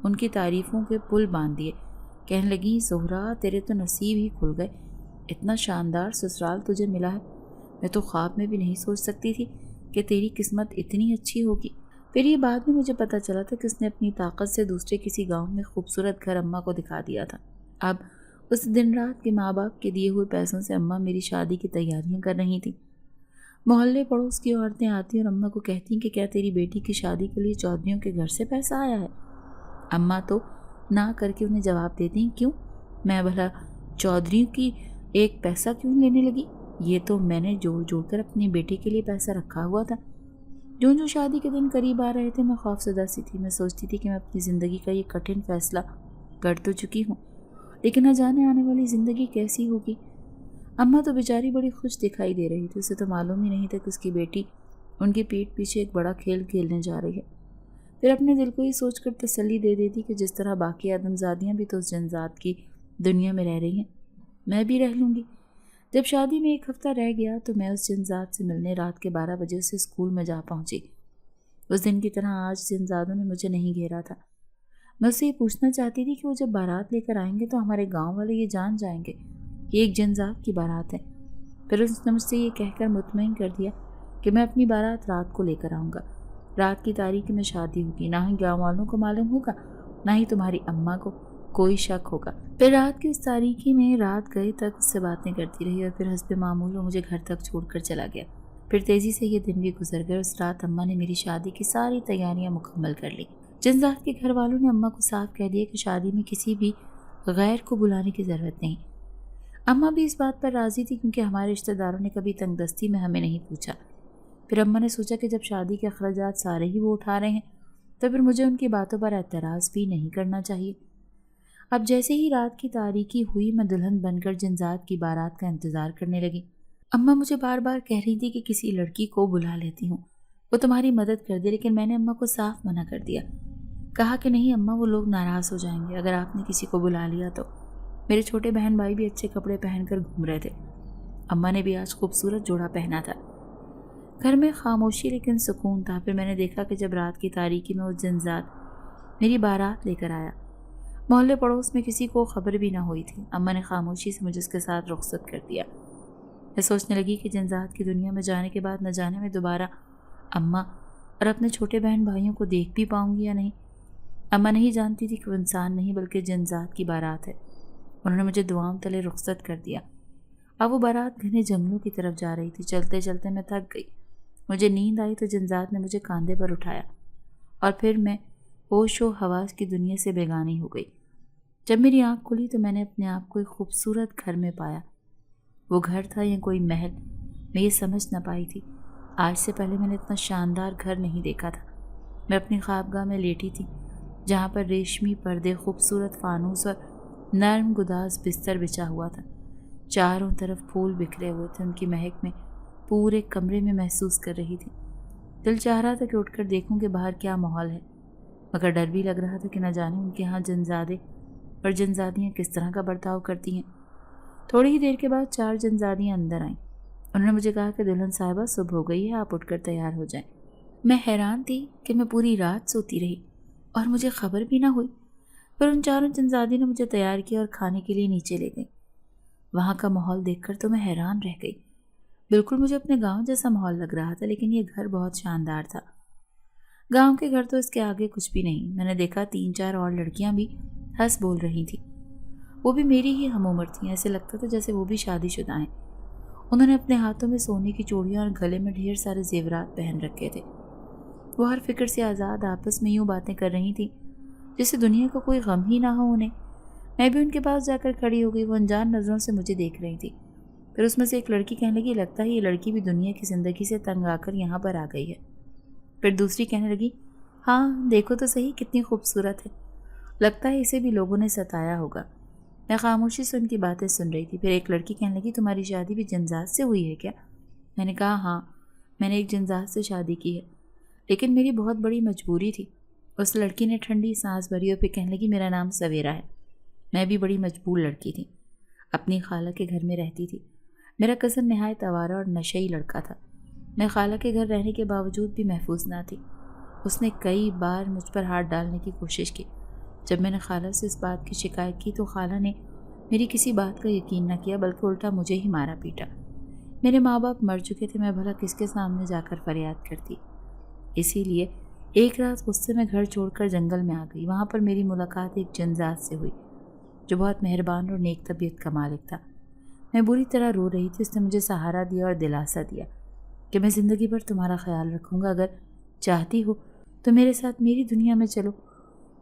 ان کی تعریفوں کے پل باندھ دیے، کہنے لگی زہرا تیرے تو نصیب ہی کھل گئے، اتنا شاندار سسرال تجھے ملا ہے، میں تو خواب میں بھی نہیں سوچ سکتی تھی کہ تیری قسمت اتنی اچھی ہوگی۔ پھر یہ بعد میں مجھے پتہ چلا تھا کہ اس نے اپنی طاقت سے دوسرے کسی گاؤں میں خوبصورت گھر اماں کو دکھا دیا تھا۔ اب اس دن رات کے ماں باپ کے دیے ہوئے پیسوں سے اماں میری شادی کی تیاریاں کر رہی تھیں۔ محلے پڑوس کی عورتیں آتی اور اماں کو کہتی کہ کیا تیری بیٹی کی شادی کے لیے چودھریوں کے گھر سے پیسہ آیا ہے؟ اماں تو نہ کر کے انہیں جواب دیتی، کیوں، میں بھلا چودھریوں کی ایک پیسہ کیوں لینے لگی؟ یہ تو میں نے جوڑ جوڑ کر اپنی بیٹی کے لیے پیسہ رکھا ہوا تھا۔ جو شادی کے دن قریب آ رہے تھے میں خوف زدہ سی تھی۔ میں سوچتی تھی کہ میں اپنی زندگی کا یہ کٹھن فیصلہ کر تو چکی ہوں، لیکن نہ جانے آنے والی زندگی کیسی ہوگی۔ اماں تو بیچاری بڑی خوش دکھائی دے رہی تھی، اسے تو معلوم ہی نہیں تھا کہ اس کی بیٹی ان کی پیٹھ پیچھے ایک بڑا کھیل کھیلنے جا رہی ہے۔ پھر اپنے دل کو یہ سوچ کر تسلی دے دیتی کہ جس طرح باقی آدم زادیاں بھی تو اس جنزاد کی دنیا میں رہ رہی ہیں، میں بھی رہ لوں گی۔ جب شادی میں ایک ہفتہ رہ گیا تو میں اس جنزاد سے ملنے رات کے 12 بجے اسے اسکول میں جا پہنچی۔ اس دن کی طرح آج جنزادوں نے مجھے نہیں گھیرا تھا۔ میں اسے یہ پوچھنا چاہتی تھی کہ وہ جب بارات لے کر آئیں گے تو ہمارے گاؤں والے یہ جان جائیں گے کہ ایک جنزاد کی بارات ہے۔ پھر اس نے مجھ سے یہ کہہ کر مطمئن کر دیا کہ میں اپنی بارات رات کو لے کر آؤں گا، رات کی تاریکی میں شادی ہوگی، نہ ہی گاؤں والوں کو معلوم ہوگا نہ ہی تمہاری اماں کو کوئی شک ہوگا۔ پھر رات کی اس تاریکی میں رات گئے تک اس سے باتیں کرتی رہی اور پھر حسب معمول وہ مجھے گھر تک چھوڑ کر چلا گیا۔ پھر تیزی سے یہ دن بھی گزر گئے۔ اس رات اماں نے میری شادی کی ساری تیاریاں مکمل کر لی۔ جنزاد کے گھر والوں نے اماں کو صاف کہہ دیا کہ شادی میں کسی بھی غیر کو بلانے کی ضرورت نہیں۔ اماں بھی اس بات پر راضی تھی کیونکہ ہمارے رشتہ داروں نے کبھی تنگ دستی میں ہمیں نہیں پوچھا۔ پھر اماں نے سوچا کہ جب شادی کے اخراجات سارے ہی وہ اٹھا رہے ہیں تو پھر مجھے ان کی باتوں پر اعتراض بھی نہیں کرنا چاہیے۔ اب جیسے ہی رات کی تاریکی ہوئی میں دلہن بن کر جنزاد کی بارات کا انتظار کرنے لگی۔ اماں مجھے بار بار کہہ رہی تھی کہ کسی لڑکی کو بلا لیتی ہوں، وہ تمہاری مدد کر دے، لیکن میں نے اماں کو صاف منع کر دیا۔ کہا کہ نہیں اماں، وہ لوگ ناراض ہو جائیں گے اگر آپ نے کسی کو بلا لیا تو۔ میرے چھوٹے بہن بھائی بھی اچھے کپڑے پہن کر گھوم رہے تھے، اماں نے بھی آج خوبصورت جوڑا پہنا تھا۔ گھر میں خاموشی لیکن سکون تھا۔ پھر میں نے دیکھا کہ جب رات کی تاریکی میں وہ جنزاد میری بارات لے کر آیا، محلے پڑوس میں کسی کو خبر بھی نہ ہوئی تھی۔ اماں نے خاموشی سے مجھے اس کے ساتھ رخصت کر دیا۔ میں سوچنے لگی کہ جنزاد کی دنیا میں جانے کے بعد نہ جانے میں دوبارہ اماں اور اپنے چھوٹے بہن بھائیوں کو دیکھ بھی پاؤں گی یا نہیں۔ اماں نہیں جانتی تھی کہ وہ انسان نہیں بلکہ جنزاد کی بارات ہے۔ انہوں نے مجھے دعاؤں تلے رخصت کر دیا۔ اب وہ بارات گھنے جنگلوں کی طرف جا رہی تھی۔ چلتے چلتے میں تھک گئی، مجھے نیند آئی تو جنزاد نے مجھے کاندھے پر اٹھایا اور پھر میں ہوش و حواس کی دنیا سے بیگانی ہو گئی۔ جب میری آنکھ کھلی تو میں نے اپنے آپ کو ایک خوبصورت گھر میں پایا۔ وہ گھر تھا یا کوئی محل میں یہ سمجھ نہ پائی تھی، آج سے پہلے میں نے اتنا شاندار گھر نہیں دیکھا تھا۔ میں اپنی خوابگاہ میں لیٹی تھی، جہاں پر ریشمی پردے، خوبصورت فانوس اور نرم گداز بستر بچھا ہوا تھا۔ چاروں طرف پھول بکھرے ہوئے تھے، ان کی مہک میں پورے کمرے میں محسوس کر رہی تھی۔ دل چاہ رہا تھا کہ اٹھ کر دیکھوں کہ باہر کیا ماحول ہے، مگر ڈر بھی لگ رہا تھا کہ نہ جانے ان کے ہاں جنزادے اور جنزادیاں کس طرح کا برتاؤ کرتی ہیں۔ تھوڑی ہی دیر کے بعد 4 جنزادیاں اندر آئیں۔ انہوں نے مجھے کہا کہ دلہن صاحبہ صبح ہو گئی ہے، آپ اٹھ کر تیار ہو جائیں۔ میں حیران تھی کہ میں پوری رات سوتی رہی اور مجھے خبر بھی نہ ہوئی۔ پھر ان 4 جنزادی نے مجھے تیار کیا اور کھانے کے لیے نیچے لے گئی۔ وہاں کا ماحول دیکھ کر تو میں حیران رہ گئی۔ بالکل مجھے اپنے گاؤں جیسا ماحول لگ رہا تھا، لیکن یہ گھر بہت شاندار تھا۔ گاؤں کے گھر تو اس کے آگے کچھ بھی نہیں۔ میں نے دیکھا 3-4 اور لڑکیاں بھی ہنس بول رہی تھیں، وہ بھی میری ہی ہم عمر تھیں۔ ایسے لگتا تھا جیسے وہ بھی شادی شدہ ہیں۔ انہوں نے اپنے ہاتھوں میں سونے کی چوڑیاں اور گلے میں ڈھیر سارے زیورات پہن رکھے تھے۔ وہ ہر فکر سے آزاد آپس میں یوں باتیں کر رہی تھیں جیسے دنیا کا کوئی غم ہی نہ ہو انہیں۔ میں بھی ان کے پاس جا کر کھڑی ہو گئی۔ وہ انجان نظروں سے مجھے دیکھ رہی تھی۔ پھر اس میں سے ایک لڑکی کہنے لگی، لگتا ہے یہ لڑکی بھی دنیا کی زندگی سے تنگ آ کر یہاں پر آ گئی ہے۔ پھر دوسری کہنے لگی، ہاں دیکھو تو صحیح کتنی خوبصورت ہے، لگتا ہے اسے بھی لوگوں نے ستایا ہوگا۔ میں خاموشی سے ان کی باتیں سن رہی تھی۔ پھر ایک لڑکی کہنے لگی، تمہاری شادی بھی جنزاد سے ہوئی ہے کیا؟ میں نے کہا، ہاں میں نے ایک جنزاد سے شادی کی ہے، لیکن میری بہت بڑی مجبوری تھی۔ اس لڑکی نے ٹھنڈی سانس بھری اور پھر کہنے لگی، میرا نام سویرا ہے، میں بھی بڑی مجبور لڑکی تھی، اپنی خالہ کے گھر میں رہتی تھی۔ میرا کزن نہایت آوارہ اور نشئی لڑکا تھا۔ میں خالہ کے گھر رہنے کے باوجود بھی محفوظ نہ تھی۔ اس نے کئی بار مجھ پر ہاتھ ڈالنے کی کوشش کی۔ جب میں نے خالہ سے اس بات کی شکایت کی تو خالہ نے میری کسی بات کا یقین نہ کیا، بلکہ الٹا مجھے ہی مارا پیٹا۔ میرے ماں باپ مر چکے تھے، میں بھلا کس کے سامنے جا کر فریاد کرتی۔ اسی لیے ایک رات غصے میں گھر چھوڑ کر جنگل میں آ گئی۔ وہاں پر میری ملاقات ایک جنزاد سے ہوئی جو بہت مہربان اور نیک طبیعت کا مالک تھا۔ میں بری طرح رو رہی تھی۔ اس نے مجھے سہارا دیا اور دلاسا دیا کہ میں زندگی بھر تمہارا خیال رکھوں گا، اگر چاہتی ہو تو میرے ساتھ میری دنیا میں چلو۔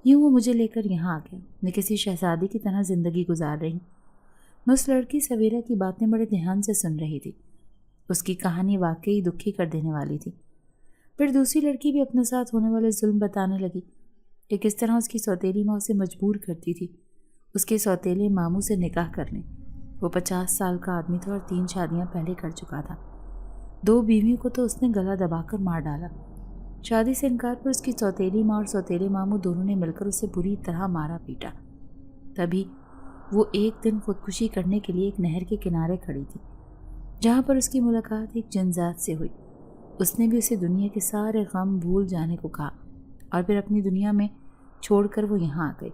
یوں وہ مجھے لے کر یہاں آ گیا۔ میں کسی شہزادی کی طرح زندگی گزار رہی ہوں۔ میں اس لڑکی سویرا کی باتیں بڑے دھیان سے سن رہی تھی۔ اس کی کہانی واقعی دکھی کر دینے والی تھی۔ پھر دوسری لڑکی بھی اپنے ساتھ ہونے والے ظلم بتانے لگی کہ کس طرح اس کی سوتیلی ماں اسے مجبور کرتی تھی اس کے سوتیلے ماموں سے نکاح کرنے۔ وہ 50 سال کا آدمی تھا اور 3 شادیاں پہلے کر چکا تھا۔ 2 بیویوں کو تو اس نے گلا دبا کر مار ڈالا۔ شادی سے انکار پر اس کی سوتیلی ماں اور سوتیلے ماموں دونوں نے مل کر اسے بری طرح مارا پیٹا۔ تبھی وہ ایک دن خودکشی کرنے کے لیے ایک نہر کے کنارے کھڑی تھی، جہاں پر اس کی ملاقات ایک جنزاد سے ہوئی۔ اس نے بھی اسے دنیا کے سارے غم بھول جانے کو کہا اور پھر اپنی دنیا میں چھوڑ کر وہ یہاں آ گئی۔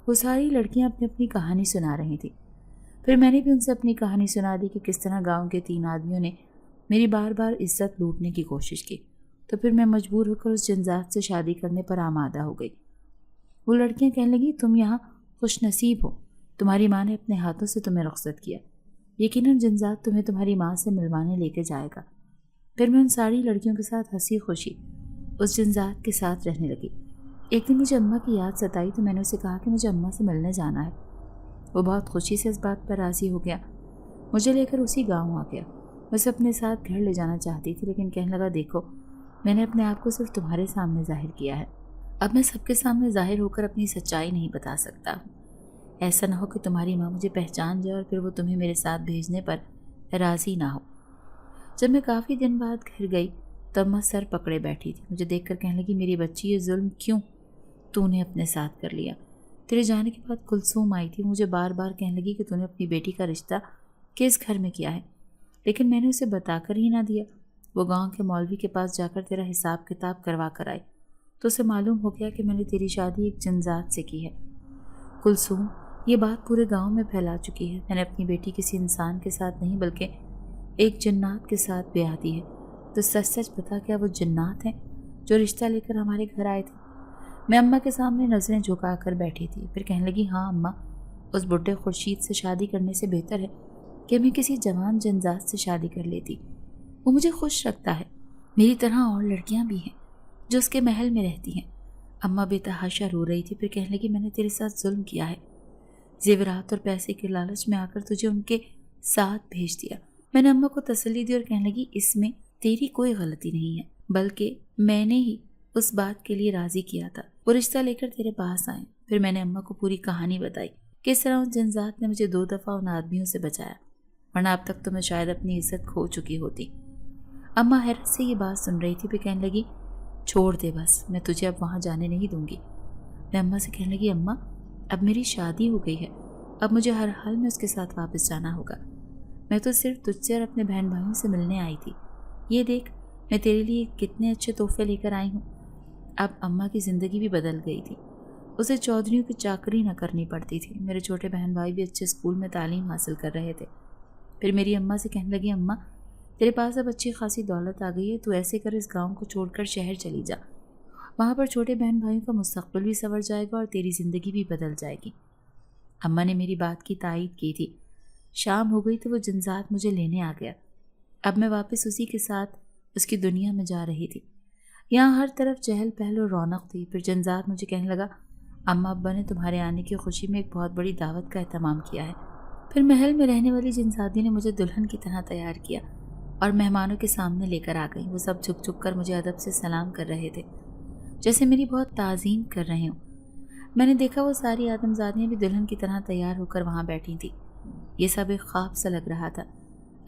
وہ ساری لڑکیاں اپنی اپنی کہانی سنا رہی تھیں۔ پھر میں نے بھی ان سے اپنی کہانی سنا دی کہ کس طرح گاؤں کے 3 آدمیوں نے میری بار بار عزت لوٹنے کی کوشش کی، تو پھر میں مجبور ہو کر اس جنزاد سے شادی کرنے پر آمادہ ہو گئی۔ وہ لڑکیاں کہنے لگی، تم یہاں خوش نصیب ہو، تمہاری ماں نے اپنے ہاتھوں سے تمہیں رخصت کیا، یقیناً جنزاد تمہیں تمہاری ماں سے ملوانے لے کے جائے گا۔ پھر میں ان ساری لڑکیوں کے ساتھ ہنسی خوشی اس جنزاد کے ساتھ رہنے لگی۔ ایک دن مجھے اماں کی یاد ستائی تو میں نے اسے کہا کہ مجھے اماں سے ملنے جانا ہے۔ وہ بہت خوشی سے اس بات پر راضی ہو گیا، مجھے لے کر اسی گاؤں آ گیا۔ میں اسے اپنے ساتھ گھر لے جانا چاہتی تھی، لیکن کہنے لگا، دیکھو میں نے اپنے آپ کو صرف تمہارے سامنے ظاہر کیا ہے، اب میں سب کے سامنے ظاہر ہو کر اپنی سچائی نہیں بتا سکتا۔ ایسا نہ ہو کہ تمہاری ماں مجھے پہچان جائے اور پھر وہ تمہیں میرے ساتھ بھیجنے پر راضی نہ ہو۔ جب میں کافی دن بعد گھر گئی تو اماں سر پکڑے بیٹھی تھی۔ مجھے دیکھ کر کہنے لگی، میری بچی یہ ظلم کیوں تو نے اپنے ساتھ کر لیا؟ تیرے جانے کے بعد کلثوم آئی تھی، مجھے بار بار کہنے لگی کہ تو نے اپنی بیٹی کا رشتہ کس گھر میں کیا ہے، لیکن میں نے اسے بتا کر ہی نہ دیا۔ وہ گاؤں کے مولوی کے پاس جا کر تیرا حساب کتاب کروا کر آئی تو اسے معلوم ہو گیا کہ میں نے تیری شادی ایک جنزاد سے کی ہے۔ کلثوم، یہ بات پورے گاؤں میں پھیلا چکی ہے، میں نے اپنی بیٹی کسی انسان کے ساتھ نہیں بلکہ ایک جنات کے ساتھ بیاہ دی ہے۔ تو سچ سچ بتا، کیا وہ جنات ہیں جو رشتہ لے کر ہمارے گھر آئے تھے؟ میں اماں کے سامنے نظریں جھکا کر بیٹھی تھی۔ پھر کہنے لگی، ہاں اماں، اس بڈھے خورشید سے شادی کرنے سے بہتر ہے کہ میں کسی جوان جنزاد سے شادی کر لیتی، وہ مجھے خوش رکھتا ہے۔ میری طرح اور لڑکیاں بھی ہیں جو اس کے محل میں رہتی ہیں۔ اماں بے تحاشا رو رہی تھی۔ پھر کہنے لگی، میں نے تیرے ساتھ ظلم کیا ہے، زیورات اور پیسے کے لالچ میں آ کر تجھے ان کے ساتھ بھیج دیا۔ میں نے اماں کو تسلی دی اور کہنے لگی، اس میں تیری کوئی غلطی نہیں ہے، بلکہ میں نے ہی اس بات کے لیے راضی کیا تھا۔ وہ رشتہ لے کر تیرے پاس آئے۔ پھر میں نے اماں کو پوری کہانی بتائی، کس طرح ان جنزات نے مجھے 2 دفعہ ان آدمیوں سے بچایا، ورنہ اب تک تو میں شاید اپنی عزت کھو چکی ہوتی۔ اماں حیرت سے یہ بات سن رہی تھی، پھر کہنے لگی چھوڑ دے بس، میں تجھے اب وہاں جانے نہیں دوں گی۔ میں اماں سے کہنے لگی اماں اب میری شادی ہو گئی ہے، اب مجھے ہر حال میں اس کے ساتھ واپس جانا ہوگا۔ میں تو صرف تجھ سے اور اپنے بہن بھائیوں سے ملنے آئی تھی، یہ دیکھ میں تیرے لیے کتنے اچھے تحفے لے کر آئی ہوں۔ اب اماں کی زندگی بھی بدل گئی تھی، اسے چودھریوں کی چاکری نہ کرنی پڑتی تھی، میرے چھوٹے بہن بھائی بھی اچھے اسکول میں تعلیم حاصل کر رہے تھے۔ پھر میری اماں سے کہنے لگی اماں تیرے پاس اب اچھی خاصی دولت آ گئی ہے، تو ایسے کر اس گاؤں کو چھوڑ کر شہر چلی جا، وہاں پر چھوٹے بہن بھائیوں کا مستقبل بھی سنور جائے گا اور تیری زندگی بھی بدل جائے گی۔ اماں نے میری بات کی تائید کی تھی۔ شام ہو گئی تو وہ جنزات مجھے لینے آ گیا۔ اب میں واپس اسی کے ساتھ اس کی دنیا میں جا رہی تھی۔ یہاں ہر طرف چہل پہل اور رونق تھی۔ پھر جنزات مجھے کہنے لگا اماں ابا نے تمہارے آنے کی خوشی میں ایک بہت بڑی دعوت کا اہتمام کیا ہے۔ پھر محل میں رہنے والی جنزادی نے مجھے دلہن کی طرح تیار کیا اور مہمانوں کے سامنے لے کر آ گئی۔ وہ سب جھک جھک کر مجھے ادب سے سلام کر رہے تھے، جیسے میری بہت تعظیم کر رہے ہوں۔ میں نے دیکھا وہ ساری آدمزادیاں بھی دلہن کی طرح تیار ہو کر وہاں بیٹھی تھیں۔ یہ سب ایک خواب سا لگ رہا تھا۔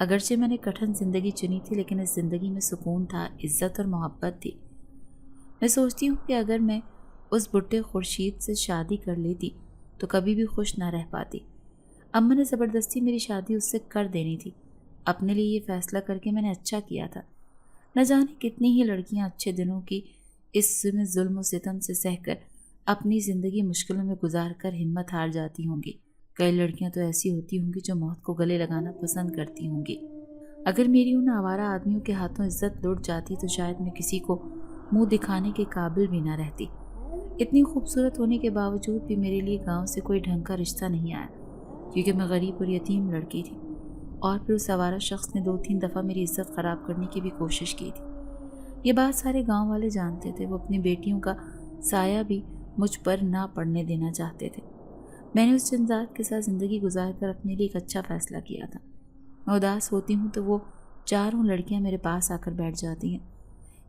اگرچہ میں نے کٹھن زندگی چنی تھی، لیکن اس زندگی میں سکون تھا، عزت اور محبت تھی۔ میں سوچتی ہوں کہ اگر میں اس بڈھے خورشید سے شادی کر لیتی تو کبھی بھی خوش نہ رہ پاتی۔ اماں نے زبردستی میری شادی اس سے کر دینی تھی۔ اپنے لیے یہ فیصلہ کر کے میں نے اچھا کیا تھا۔ نہ جانے کتنی ہی لڑکیاں اچھے دنوں کی اس میں ظلم و ستم سے سہ کر اپنی زندگی مشکلوں میں گزار کر ہمت ہار جاتی ہوں گی۔ کئی لڑکیاں تو ایسی ہوتی ہوں گی جو موت کو گلے لگانا پسند کرتی ہوں گی۔ اگر میری ان آوارہ آدمیوں کے ہاتھوں عزت لٹ جاتی تو شاید میں کسی کو منہ دکھانے کے قابل بھی نہ رہتی۔ اتنی خوبصورت ہونے کے باوجود بھی میرے لیے گاؤں سے کوئی ڈھنگ کا رشتہ نہیں آیا، کیونکہ میں غریب اور یتیم لڑکی تھی۔ اور پھر اس آوارہ شخص نے 2-3 دفعہ میری عزت خراب کرنے کی بھی کوشش کی تھی۔ یہ بات سارے گاؤں والے جانتے تھے۔ وہ اپنی بیٹیوں کا سایہ بھی مجھ پر نہ پڑنے دینا چاہتے تھے۔ میں نے اس جنزات کے ساتھ زندگی گزار کر اپنے لیے ایک اچھا فیصلہ کیا تھا۔ میں اداس ہوتی ہوں تو وہ چاروں لڑکیاں میرے پاس آ کر بیٹھ جاتی ہیں۔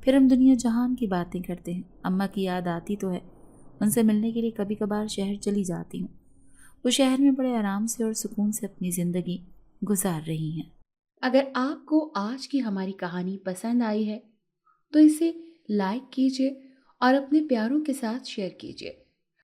پھر ہم دنیا جہان کی باتیں کرتے ہیں۔ اماں کی یاد آتی تو ہے، ان سے ملنے کے لیے کبھی کبھار شہر چلی جاتی ہوں۔ وہ شہر میں بڑے آرام سے اور سکون سے اپنی زندگی گزار رہی ہیں۔ اگر آپ کو آج کی ہماری کہانی پسند آئی ہے تو اسے لائک کیجیے اور اپنے پیاروں کے ساتھ شیئر کیجیے۔